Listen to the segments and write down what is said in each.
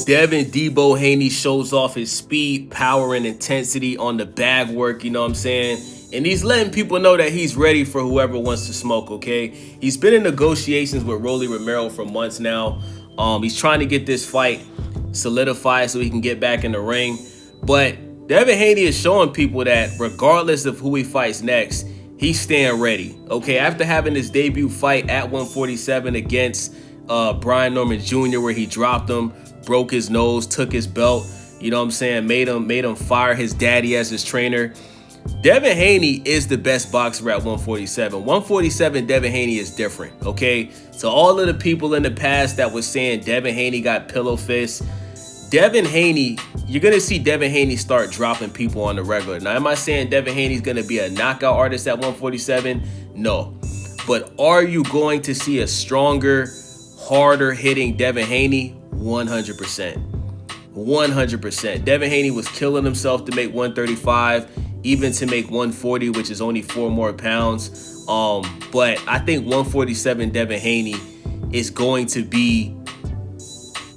Devin Debo Haney shows off his speed, power, and intensity on the bag work, you know what I'm saying? And he's letting people know that he's ready for whoever wants to smoke, okay? He's been in negotiations with Rolly Romero for months now. He's trying to get this fight solidified so he can get back in the ring. But Devin Haney is showing people that regardless of who he fights next, he's staying ready, okay? After having his debut fight at 147 against Brian Norman Jr., where he dropped him, broke his nose, took his belt, you know what I'm saying, made him fire his daddy as his trainer. Devin Haney is the best boxer at 147. 147, Devin Haney is different, okay? So all of the people in the past that was saying Devin Haney got pillow fists, Devin Haney, you're going to see Devin Haney start dropping people on the regular. Now, am I saying Devin Haney's going to be a knockout artist at 147? No. But are you going to see a stronger, harder hitting Devin Haney? 100%. 100%. Devin Haney was killing himself to make 135, even to make 140, which is only 4 more pounds. But I think 147 Devin Haney is going to be,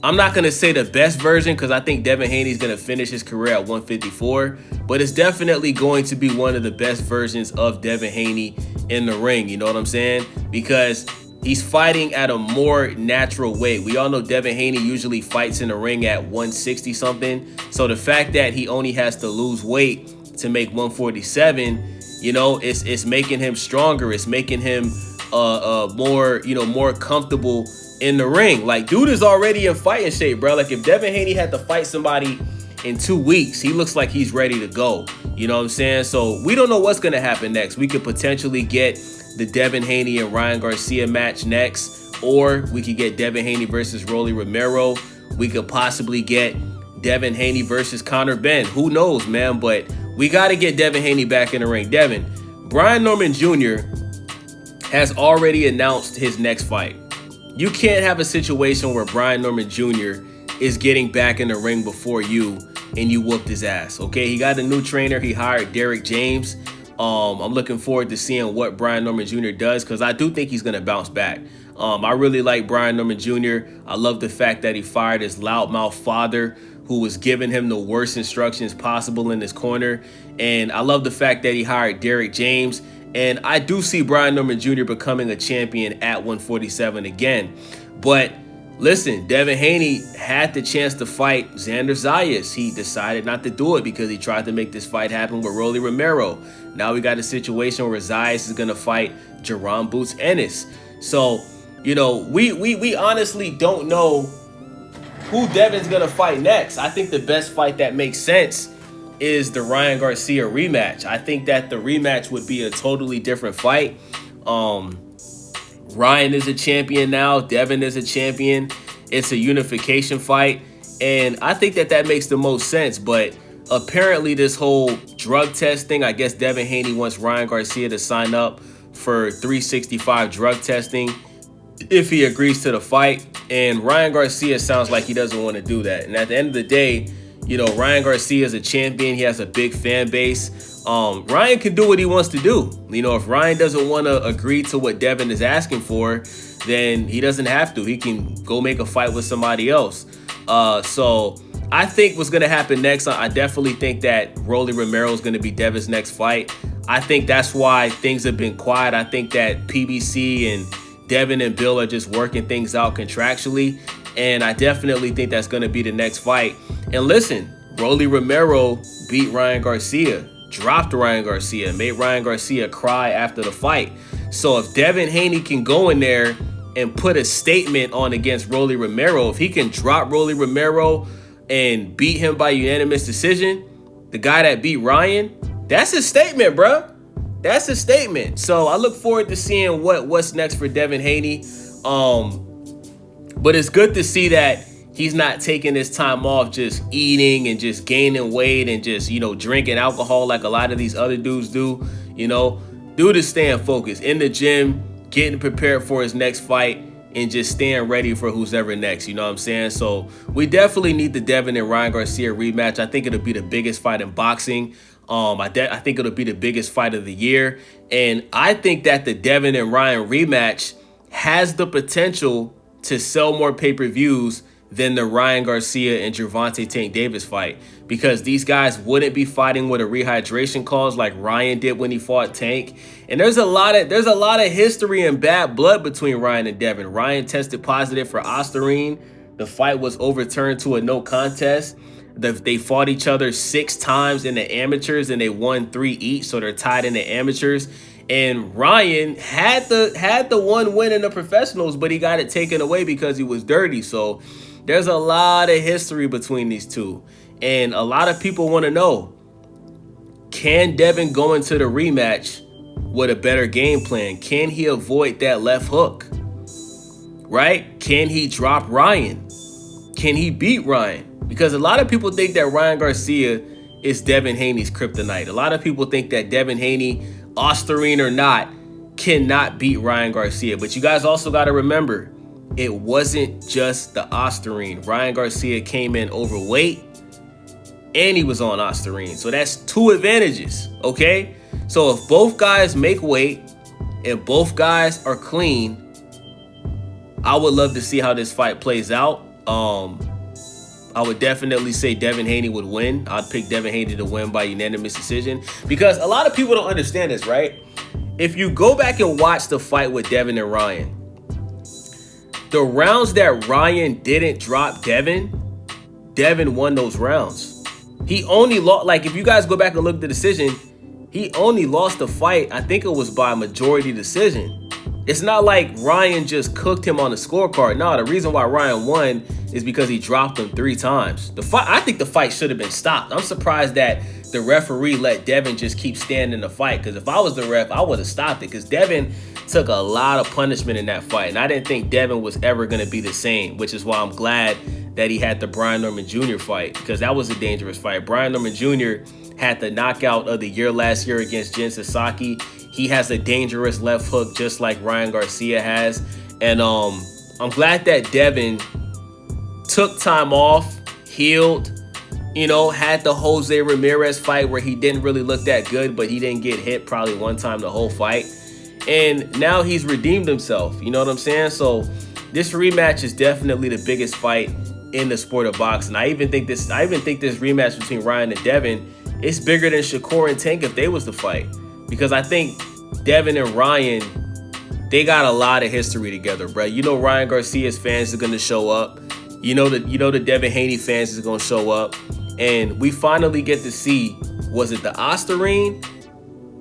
I'm not going to say the best version, because I think Devin Haney is going to finish his career at 154, but it's definitely going to be one of the best versions of Devin Haney in the ring. You know what I'm saying? Because he's fighting at a more natural weight. We all know Devin Haney usually fights in the ring at 160 something. So the fact that he only has to lose weight to make 147, you know, it's making him stronger. It's making him more comfortable in the ring. Like, dude is already in fighting shape, bro. Like, if Devin Haney had to fight somebody in 2 weeks, he looks like he's ready to go. You know what I'm saying? So we don't know what's going to happen next. We could potentially get the Devin Haney and Ryan Garcia match next, or we could get Devin Haney versus Rolly Romero. We could possibly get Devin Haney versus Conor Benn. Who knows, man? But we got to get Devin Haney back in the ring. Devin, Brian Norman Jr. has already announced his next fight. You can't have a situation where Brian Norman Jr. is getting back in the ring before you and you whooped his ass, okay? He got a new trainer. He hired Derek James. I'm looking forward to seeing what Brian Norman Jr. does, because I do think he's going to bounce back. I really like Brian Norman Jr. I love the fact that he fired his loudmouth father, who was giving him the worst instructions possible in his corner. And I love the fact that he hired Derek James. And I do see Brian Norman Jr. becoming a champion at 147 again. But listen, Devin Haney had the chance to fight Xander Zayas. He decided not to do it because he tried to make this fight happen with Rolly Romero. Now we got a situation where Zayas is going to fight Jerron Boots Ennis. So, you know, we honestly don't know who Devin's going to fight next. I think the best fight that makes sense is the Ryan Garcia rematch. I think that the rematch would be a totally different fight. Ryan is a champion now. Devin is a champion. It's a unification fight. And I think that makes the most sense. But apparently this whole drug test thing, I guess Devin Haney wants Ryan Garcia to sign up for 365 drug testing if he agrees to the fight. And Ryan Garcia sounds like he doesn't want to do that. And at the end of the day, you know, Ryan Garcia is a champion. He has a big fan base. Ryan can do what he wants to do. You know, if Ryan doesn't want to agree to what Devin is asking for, then he doesn't have to. He can go make a fight with somebody else. So I think what's going to happen next, I definitely think that Rolly Romero is going to be Devin's next fight. I think that's why things have been quiet. I think that PBC and Devin and Bill are just working things out contractually. And I definitely think that's going to be the next fight. And listen, Rolly Romero beat Ryan Garcia, dropped Ryan Garcia, made Ryan Garcia cry after the fight. So if Devin Haney can go in there and put a statement on against Rolly Romero, if he can drop Rolly Romero and beat him by unanimous decision, the guy that beat Ryan, that's a statement, bro. That's a statement. So I look forward to seeing what's next for Devin Haney. But it's good to see that he's not taking his time off just eating and just gaining weight and just, you know, drinking alcohol like a lot of these other dudes do. You know, dude is staying focused in the gym, getting prepared for his next fight, and just staying ready for who's ever next. You know what I'm saying? So we definitely need the Devin and Ryan Garcia rematch. I think it'll be the biggest fight in boxing. I think it'll be the biggest fight of the year. And I think that the Devin and Ryan rematch has the potential to sell more pay-per-views than the Ryan Garcia and Gervonta Tank Davis fight, because these guys wouldn't be fighting with a rehydration cause like Ryan did when he fought Tank. And there's a lot of history and bad blood between Ryan and Devin. Ryan tested positive for Ostarine. The fight was overturned to a no contest. They fought each other 6 times in the amateurs and they won 3 each, so they're tied in the amateurs. And Ryan had the one win in the professionals, but he got it taken away because he was dirty. So there's a lot of history between these two. And a lot of people want to know, can Devin go into the rematch with a better game plan? Can he avoid that left hook? Right? Can he drop Ryan? Can he beat Ryan? Because a lot of people think that Ryan Garcia is Devin Haney's kryptonite. A lot of people think that Devin Haney, Ostarine or not, cannot beat Ryan Garcia. But you guys also got to remember, it wasn't just the Ostarine. Ryan Garcia came in overweight and he was on Ostarine. So that's 2 advantages, okay? So if both guys make weight and both guys are clean, I would love to see how this fight plays out. I would definitely say Devin Haney would win. I'd pick Devin Haney to win by unanimous decision, because a lot of people don't understand this, right? If you go back and watch the fight with Devin and Ryan, the rounds that Ryan didn't drop Devin won those rounds. He only lost, like if you guys go back and look at the decision, he only lost the fight, I think it was by majority decision. It's not like Ryan just cooked him on the scorecard. No, the reason why Ryan won is because he dropped him 3 times. I think the fight should have been stopped. I'm surprised that the referee let Devin just keep standing the fight, because if I was the ref, I would have stopped it, because Devin took a lot of punishment in that fight, and I didn't think Devin was ever going to be the same, which is why I'm glad that he had the Brian Norman Jr. fight, because that was a dangerous fight. Brian Norman Jr. had the knockout of the year last year against Jen Sasaki. He has a dangerous left hook just like Ryan Garcia has. And I'm glad that Devin took time off, healed, had the Jose Ramirez fight where he didn't really look that good, but he didn't get hit probably one time the whole fight. And now he's redeemed himself, you know what I'm saying? So this rematch is definitely the biggest fight in the sport of boxing. I even think this rematch between Ryan and Devin is bigger than Shakur and Tank if they was to fight. Because I think Devin and Ryan, they got a lot of history together, bro. You know Ryan Garcia's fans are going to show up. You know the Devin Haney fans is going to show up. And we finally get to see, was it the Ostarine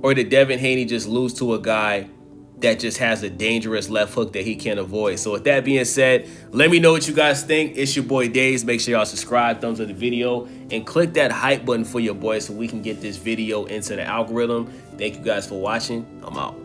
or did Devin Haney just lose to a guy that just has a dangerous left hook that he can't avoid? So with that being said, let me know what you guys think. It's your boy Days. Make sure y'all subscribe, thumbs up the video, and click that hype button for your boy so we can get this video into the algorithm. Thank you guys for watching. I'm out.